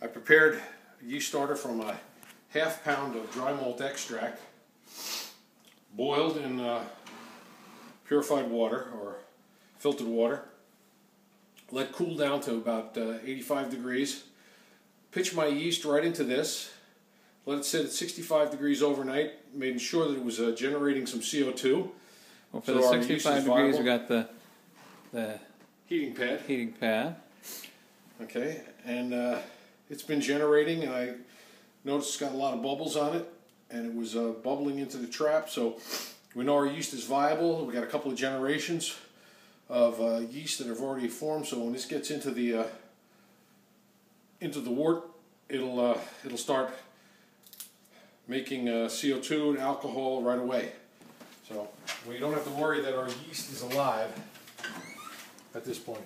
I prepared a yeast starter from a ½ pound of dry malt extract, boiled in purified water or filtered water, let cool down to about 85 degrees, pitch my yeast right into this, let it sit at 65 degrees overnight, making sure that it was generating some CO2. Well, for the 65 degrees we got the heating pad. Okay, and it's been generating, and I noticed it's got a lot of bubbles on it, and it was bubbling into the trap, so we know our yeast is viable. We got a couple of generations of yeast that have already formed, so when this gets into the wort, it'll start making CO2 and alcohol right away. So we don't have to worry that our yeast is alive at this point.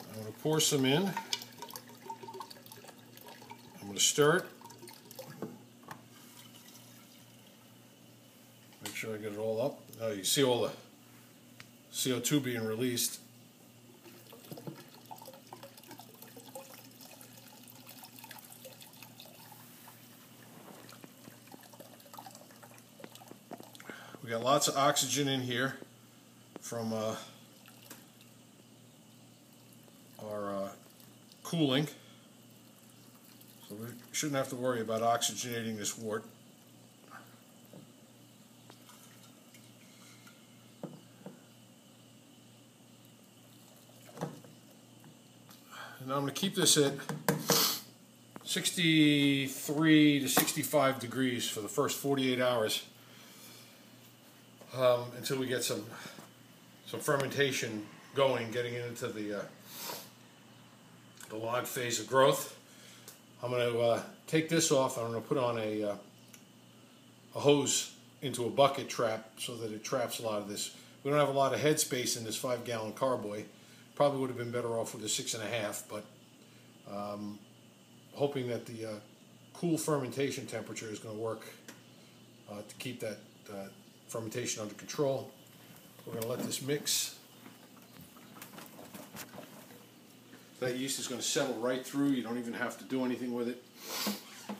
I'm going to pour some in. I'm going to stir it. Make sure I get it all up. Now you see all the CO2 being released. We got lots of oxygen in here from our cooling, so we shouldn't have to worry about oxygenating this wort. And I'm going to keep this at 63 to 65 degrees for the first 48 hours until we get some fermentation going, getting into the log phase of growth. I'm going to take this off. I'm going to put on a hose into a bucket trap so that it traps a lot of this. We don't have a lot of headspace in this 5-gallon carboy. Probably would have been better off with a 6.5, but hoping that the cool fermentation temperature is going to work to keep that fermentation under control. We're going to let this mix. That yeast is going to settle right through. You don't even have to do anything with it.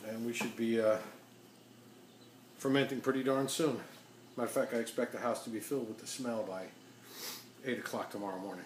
And we should be fermenting pretty darn soon. Matter of fact, I expect the house to be filled with the smell by 8 o'clock tomorrow morning.